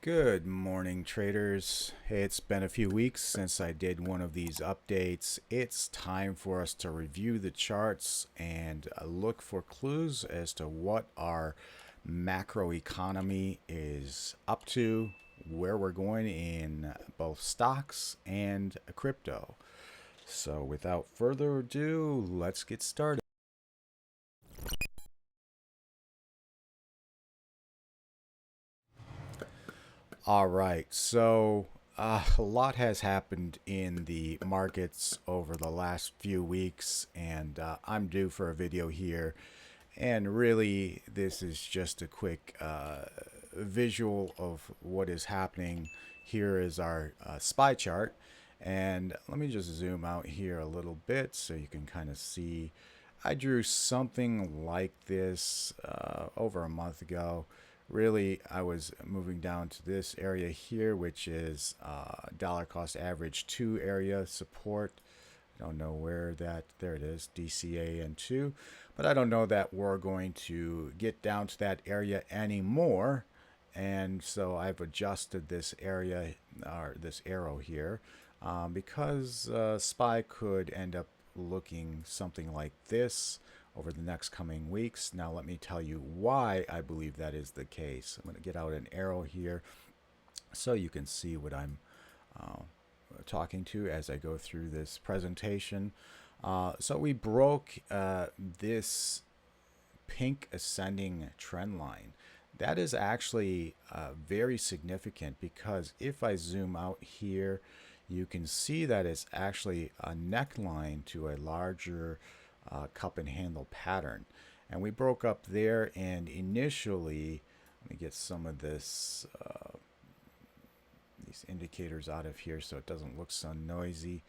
Good morning, traders. Hey, it's been a few weeks since I did one of these updates. It's time for us to review the charts and look for clues as to what our macroeconomy is up to, where we're going in both stocks and crypto. So, without further ado, let's get started. All right. A lot has happened in the markets over the last few weeks, and I'm due for a video here. And really, this is just a quick visual of what is happening. Here is our SPY chart. And let me just zoom out here a little bit so you can kind of see. I drew something like this over a month ago. Really, I was moving down to this area here, which is dollar cost average 2 area support. I don't know where that, there it is, DCA and 2. But I don't know that we're going to get down to that area anymore. And so I've adjusted this area, or this arrow here, because SPY could end up looking something like this over the next coming weeks. Now let me tell you why I believe that is the case. I'm going to get out an arrow here so you can see what I'm uh, talking to as I go through this presentation. So we broke this pink ascending trend line. That is actually very significant because if I zoom out here, you can see that it's actually a neckline to a larger cup and handle pattern. And we broke up there, and initially, let me get some of this these indicators out of here so it doesn't look so noisy.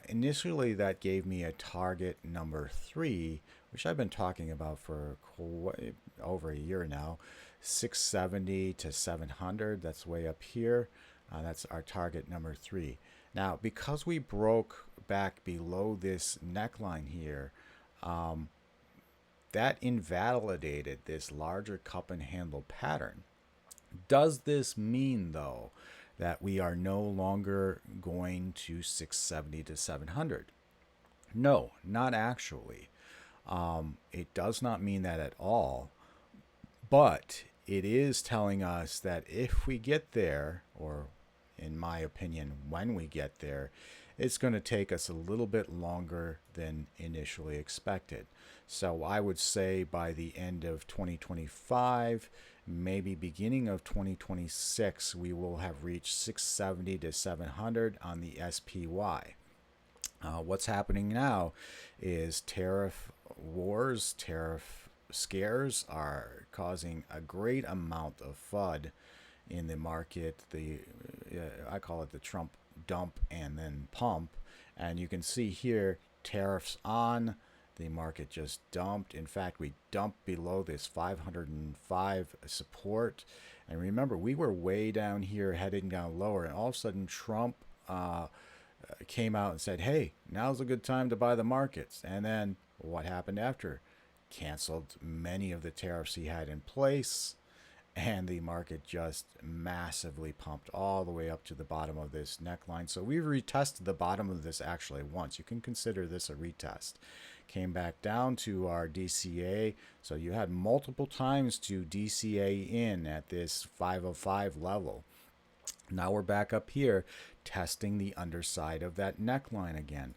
Initially, that gave me a target number 3, which I've been talking about for over a year now. 670 to 700, that's way up here. That's our target number 3. Now, because we broke back below this neckline here, that invalidated this larger cup and handle pattern. Does this mean, though, that we are no longer going to 670 to 700? No, not actually. It does not mean that at all, but it is telling us that if we get there, or in my opinion, when we get there, it's going to take us a little bit longer than initially expected. So I would say by the end of 2025, maybe beginning of 2026, we will have reached 670 to 700 on the SPY. What's happening now is tariff wars, tariff scares are causing a great amount of FUD in the market. I call it the Trump dump and then pump. And you can see here tariffs on. The market just dumped. In fact, we dumped below this 505 support. And remember, we were way down here heading down lower. And all of a sudden, Trump came out and said, hey, now's a good time to buy the markets. And then what happened after? Canceled many of the tariffs he had in place, and the market just massively pumped all the way up to the bottom of this neckline. So we've retested the bottom of this actually once. You can consider this a retest. Came back down to our DCA. So you had multiple times to DCA in at this 505 level. Now we're back up here testing the underside of that neckline again.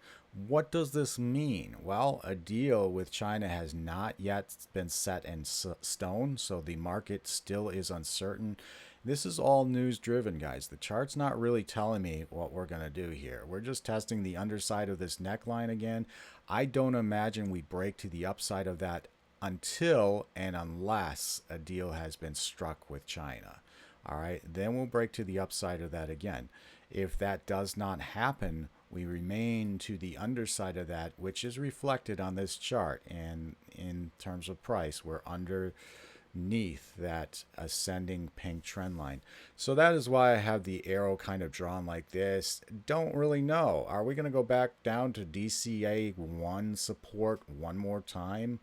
What does this mean? Well, a deal with China has not yet been set in stone, so the market still is uncertain. This is all news driven, guys. The chart's not really telling me what we're going to do here. We're just testing the underside of this neckline again. I don't imagine we break to the upside of that until and unless a deal has been struck with China. All right, then we'll break to the upside of that again. If that does not happen, we remain to the underside of that, which is reflected on this chart. And in terms of price, we're underneath that ascending pink trend line. So that is why I have the arrow kind of drawn like this. Don't really know. Are we going to go back down to DCA 1 support one more time?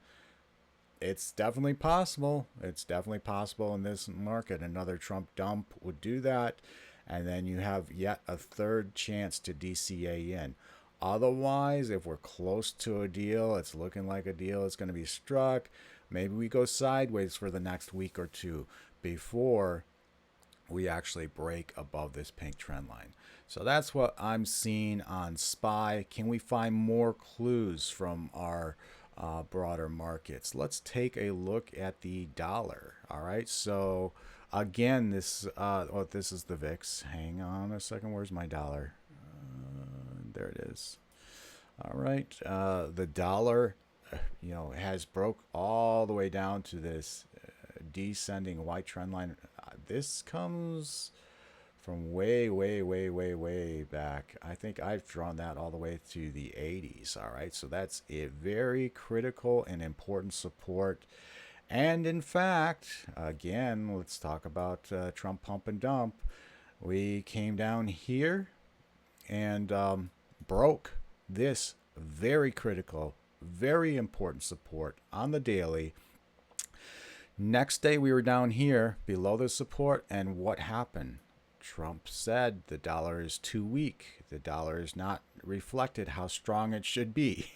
It's definitely possible. It's definitely possible in this market. Another Trump dump would do that. And then you have yet a third chance to DCA in. Otherwise, if we're close to a deal, it's looking like a deal is going to be struck. Maybe we go sideways for the next week or two before we actually break above this pink trend line. So that's what I'm seeing on SPY. Can we find more clues from our broader markets? Let's take a look at the dollar. All right. So again, this is the VIX. Hang on a second. Where's my dollar? There it is. All right. The dollar, has broke all the way down to this descending white trend line. This comes from way, way, way, way, way back. I think I've drawn that all the way to the 80s. All right. So that's a very critical and important support. And in fact, again, let's talk about Trump pump and dump. We came down here and broke this very critical, very important support on the daily. Next day, we were down here below the support, and what happened? Trump said the dollar is too weak. The dollar is not reflected how strong it should be.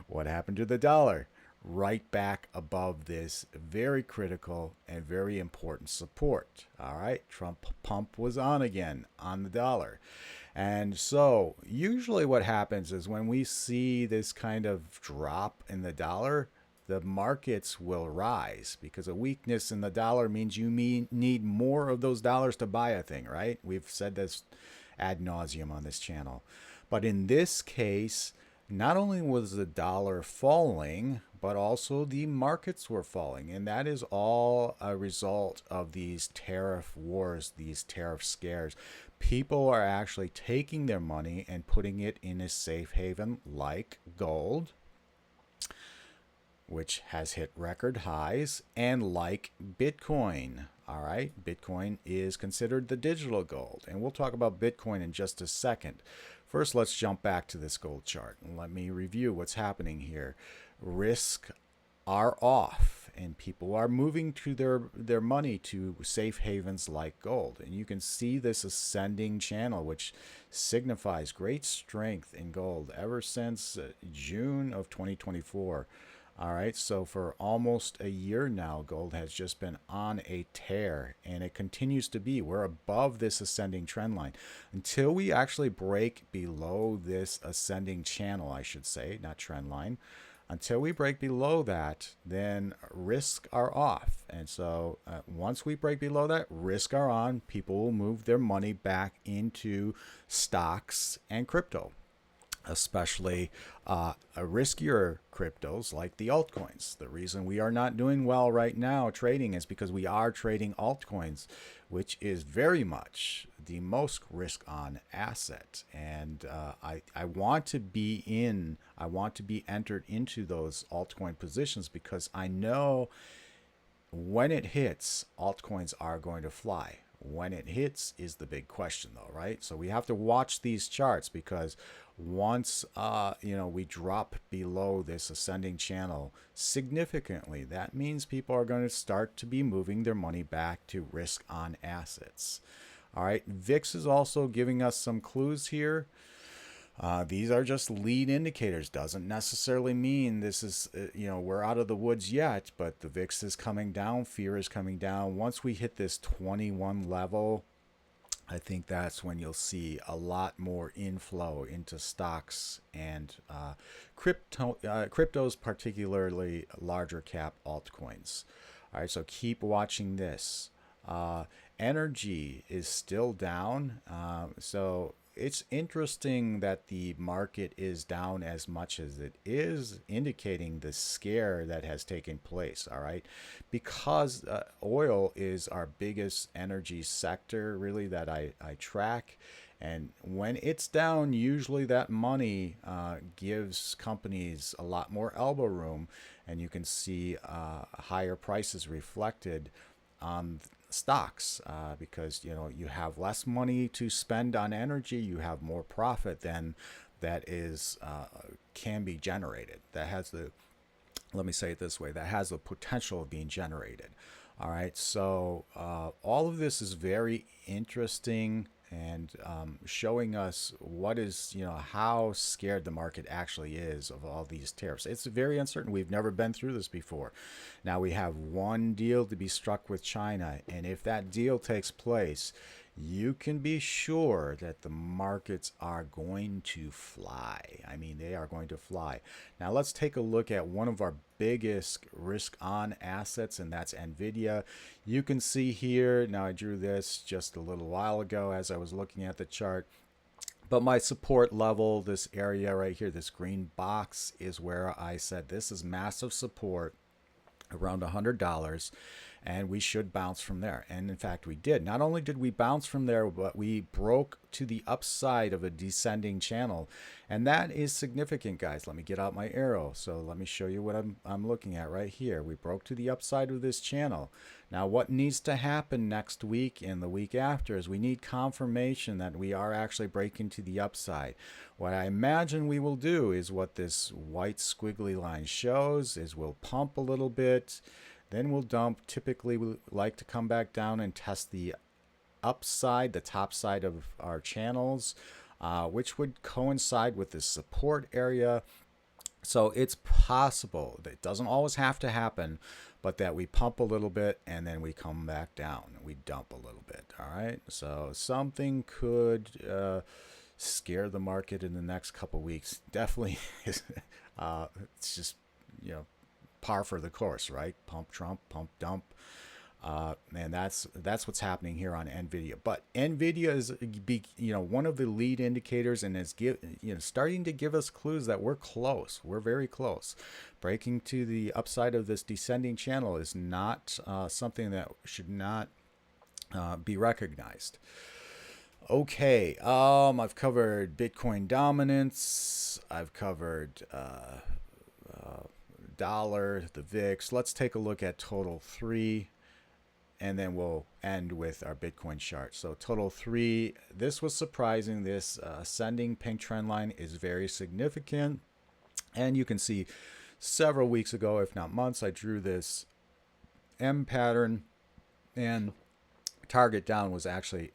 What happened to the dollar? Right back above this very critical and very important support. All right, Trump pump was on again on the dollar. And so usually what happens is when we see this kind of drop in the dollar, the markets will rise because a weakness in the dollar means you need more of those dollars to buy a thing, right? We've said this ad nauseum on this channel. But in this case, not only was the dollar falling, but also the markets were falling. And that is all a result of these tariff wars, these tariff scares. People are actually taking their money and putting it in a safe haven like gold, which has hit record highs, and like Bitcoin. All right, Bitcoin is considered the digital gold, and we'll talk about Bitcoin in just a second. First, let's jump back to this gold chart and let me review what's happening here. Risk are off, and people are moving to their money to safe havens like gold. And you can see this ascending channel, which signifies great strength in gold ever since June of 2024. All right, so for almost a year now, gold has just been on a tear, and it continues to be. We're above this ascending trend line. Until we actually break below this ascending channel, I should say, not trend line. Until we break below that, then risks are off. And so once we break below that, risks are on. People will move their money back into stocks and crypto, especially riskier cryptos like the altcoins. The reason we are not doing well right now trading is because we are trading altcoins, which is very much the most risk on asset. And I want to be entered into those altcoin positions because I know when it hits, altcoins are going to fly. When it hits is the big question, though, right? So we have to watch these charts because once we drop below this ascending channel significantly, that means people are going to start to be moving their money back to risk on assets. All right, VIX is also giving us some clues here. These are just lead indicators. Doesn't necessarily mean this is, we're out of the woods yet, but the VIX is coming down. Fear is coming down. Once we hit this 21 level, I think that's when you'll see a lot more inflow into stocks and cryptos, particularly larger cap altcoins. All right, so keep watching this. Energy is still down. So it's interesting that the market is down as much as it is, indicating the scare that has taken place. All right, because oil is our biggest energy sector, really, that I track. And when it's down, usually that money gives companies a lot more elbow room, and you can see higher prices reflected on stocks because you have less money to spend on energy, you have more profit than that is can be generated. That has the let me say it this way, that has the potential of being generated. All right, so all of this is very interesting and showing us what is, how scared the market actually is of all these tariffs. It's very uncertain. We've never been through this before. Now we have one deal to be struck with China, and if that deal takes place, you can be sure that the markets are going to fly. I mean, they are going to fly. Now, let's take a look at one of our biggest risk on assets, and that's NVIDIA. You can see here, now I drew this just a little while ago as I was looking at the chart. But my support level, this area right here, this green box, is where I said this is massive support around $100, and we should bounce from there. And in fact, we did. Not only did we bounce from there, but we broke to the upside of a descending channel, and that is significant, guys. Let me get out my arrow. So let me show you what I'm looking at right here. We broke to the upside of this channel. Now, what needs to happen next week and the week after is we need confirmation that we are actually breaking to the upside. What I imagine we will do is what this white squiggly line shows is we'll pump a little bit, then we'll dump. Typically, we like to come back down and test the upside, the top side of our channels, which would coincide with the support area. So it's possible that it doesn't always have to happen, but that we pump a little bit and then we come back down and we dump a little bit. All right. So something could scare the market in the next couple weeks. Definitely, it's just, par for the course, right? Pump, Trump, pump, dump. And that's what's happening here on NVIDIA. But NVIDIA is, one of the lead indicators, and is starting to give us clues that we're close. We're very close. Breaking to the upside of this descending channel is not something that should not be recognized. Okay, I've covered Bitcoin dominance. I've covered dollar, the VIX. Let's take a look at total 3, and then we'll end with our Bitcoin chart. So total 3, this was surprising. This ascending pink trend line is very significant, and you can see several weeks ago, if not months, I drew this M pattern, and my target down was actually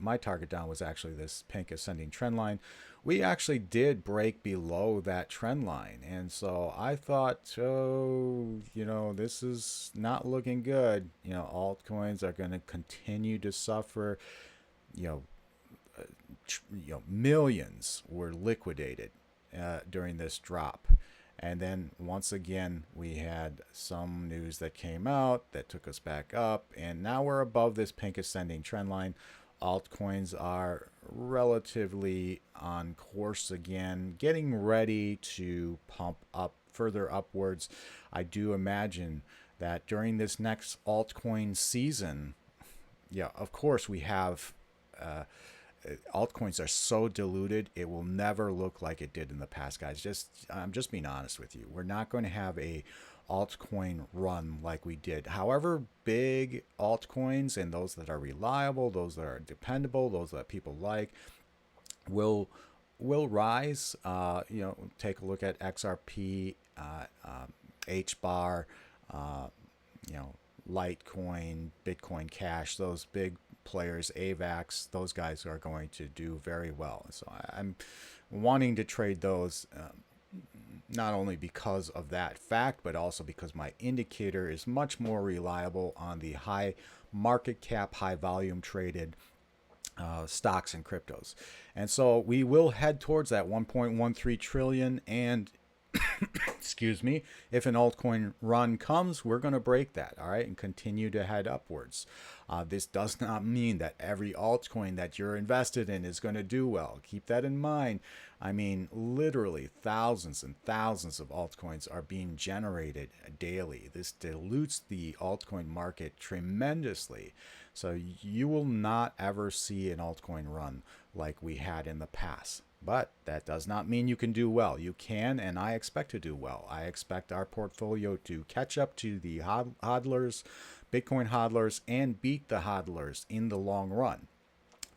this pink ascending trend line. We actually did break below that trend line. And so I thought, this is not looking good. Altcoins are going to continue to suffer. Millions were liquidated during this drop. And then once again, we had some news that came out that took us back up. And now we're above this pink ascending trend line. Altcoins are relatively on course again, getting ready to pump up further upwards. I do imagine that during this next altcoin season, of course we have altcoins are so diluted, it will never look like it did in the past, guys. I'm just being honest with you. We're not going to have a altcoin run like we did. However, big altcoins and those that are reliable, those that are dependable, those that people like, will rise. Take a look at XRP, HBAR, Litecoin, Bitcoin Cash. Those big players, AVAX, those guys are going to do very well. So I'm wanting to trade those. Not only because of that fact, but also because my indicator is much more reliable on the high market cap, high volume traded stocks and cryptos. And so we will head towards that 1.13 trillion. And excuse me, if an altcoin run comes, we're going to break that, all right, and continue to head upwards. This does not mean that every altcoin that you're invested in is going to do well. Keep that in mind. I mean, literally thousands and thousands of altcoins are being generated daily. This dilutes the altcoin market tremendously. So you will not ever see an altcoin run like we had in the past. But that does not mean you can do well. You can, and I expect to do well. I expect our portfolio to catch up to the hodlers, Bitcoin hodlers, and beat the hodlers in the long run.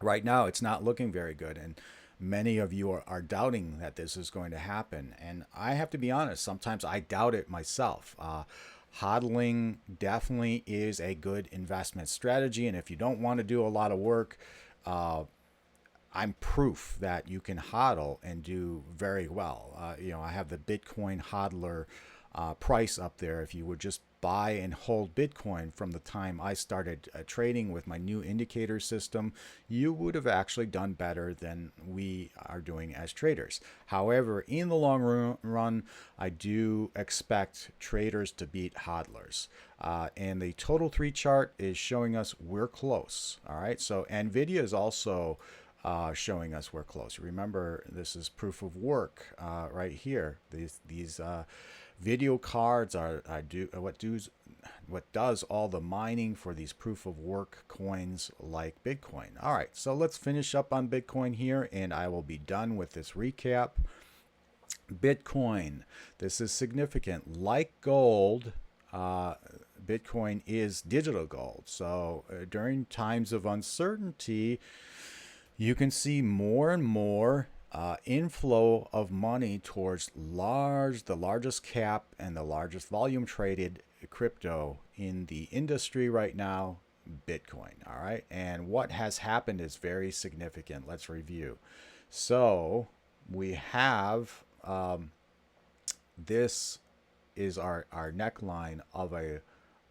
Right now, it's not looking very good. And many of you are doubting that this is going to happen. And I have to be honest, sometimes I doubt it myself. Hodling definitely is a good investment strategy. And if you don't want to do a lot of work, I'm proof that you can hodl and do very well. I have the Bitcoin hodler price up there. If you would just buy and hold Bitcoin from the time I started trading with my new indicator system, you would have actually done better than we are doing as traders. However, in the long run, I do expect traders to beat hodlers. And the total 3 chart is showing us we're close. All right. So NVIDIA is also showing us we're close. Remember, this is proof of work right here. These video cards what does all the mining for these proof of work coins like Bitcoin. All right, so let's finish up on Bitcoin here, and I will be done with this recap. Bitcoin, this is significant. Like gold, Bitcoin is digital gold. So during times of uncertainty, you can see more and more inflow of money towards the largest cap and the largest volume traded crypto in the industry right now, Bitcoin. All right. And what has happened is very significant. Let's review. So we have this is our neckline of a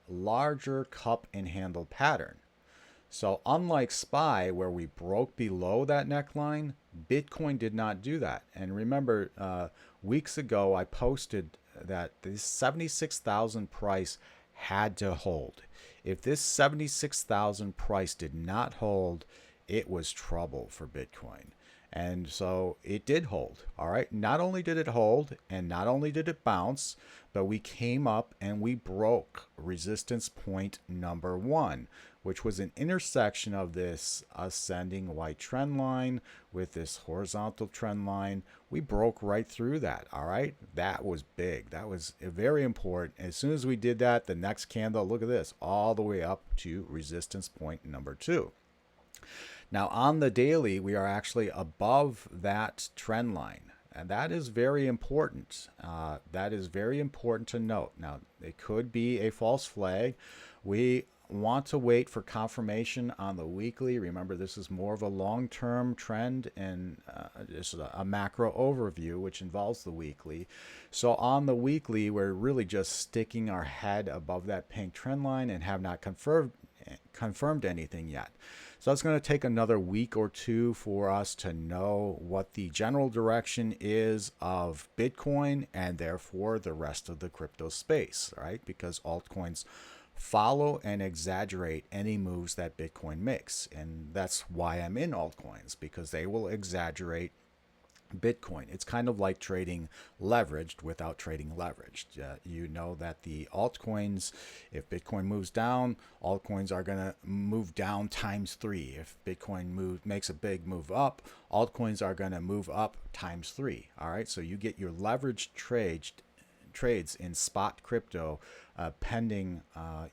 larger cup and handle pattern. So unlike SPY, where we broke below that neckline, Bitcoin did not do that. And remember, weeks ago, I posted that this 76,000 price had to hold. If this 76,000 price did not hold, it was trouble for Bitcoin. And so it did hold. All right. Not only did it hold and not only did it bounce, but we came up and we broke resistance point number 1, which was an intersection of this ascending white trend line with this horizontal trend line. We broke right through that. All right. That was big. That was very important. As soon as we did that, the next candle, look at this, all the way up to resistance point number 2. Now on the daily, we are actually above that trend line. And that is very important. That is very important to note. Now, it could be a false flag. We want to wait for confirmation on the weekly. Remember, this is more of a long-term trend and just a macro overview, which involves the weekly. So on the weekly, we're really just sticking our head above that pink trend line and have not confirmed anything yet. So it's going to take another week or two for us to know what the general direction is of Bitcoin and therefore the rest of the crypto space, right? Because altcoins follow and exaggerate any moves that Bitcoin makes. And that's why I'm in altcoins, because they will exaggerate Bitcoin. It's kind of like trading leveraged without trading leveraged. You know that the altcoins, if Bitcoin moves down, altcoins are going to move down times 3. If Bitcoin makes a big move up, altcoins are going to move up times 3. All right. So you get your leveraged trades in spot crypto pending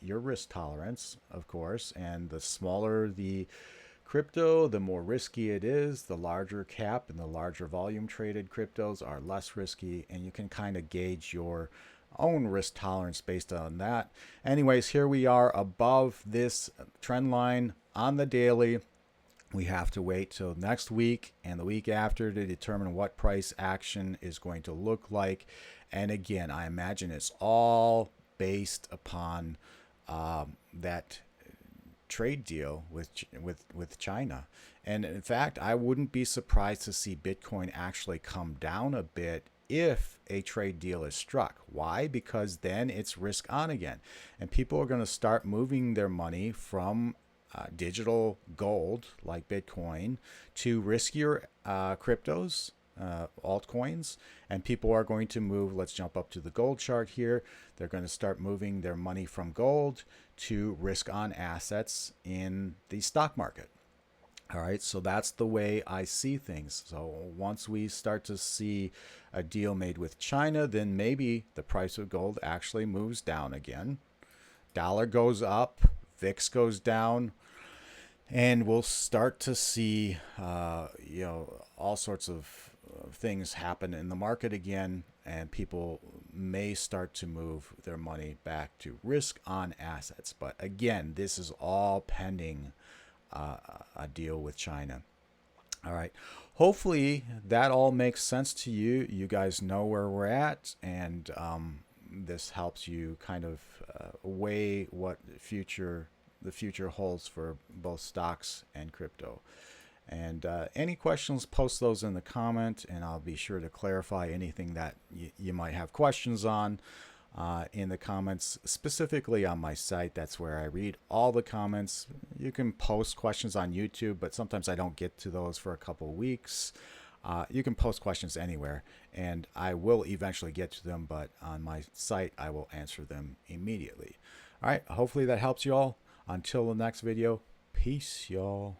your risk tolerance, of course. And the smaller the crypto, the more risky it is. The larger cap and the larger volume traded cryptos are less risky, and you can kind of gauge your own risk tolerance based on that. Anyways, here we are above this trend line on the daily. We have to wait till next week and the week after to determine what price action is going to look like. And again, I imagine it's all based upon that trade deal with China. And in fact, I wouldn't be surprised to see Bitcoin actually come down a bit if a trade deal is struck. Why? Because then it's risk on again. And people are going to start moving their money from digital gold like Bitcoin to riskier cryptos, altcoins, and people are going to move. Let's jump up to the gold chart here. They're going to start moving their money from gold to risk on assets in the stock market. All right, so that's the way I see things. So once we start to see a deal made with China, then maybe the price of gold actually moves down again. Dollar goes up, VIX goes down, and we'll start to see all sorts of things happen in the market again, and people may start to move their money back to risk on assets. But again, this is all pending a deal with China. All right. Hopefully that all makes sense to you. You guys know where we're at, and this helps you kind of weigh what the future holds for both stocks and crypto. And any questions, post those in the comment, and I'll be sure to clarify anything that you might have questions on in the comments, specifically on my site. That's where I read all the comments. You can post questions on YouTube, but sometimes I don't get to those for a couple of weeks. You can post questions anywhere, and I will eventually get to them, but on my site, I will answer them immediately. All right, hopefully that helps you all. Until the next video, peace, y'all.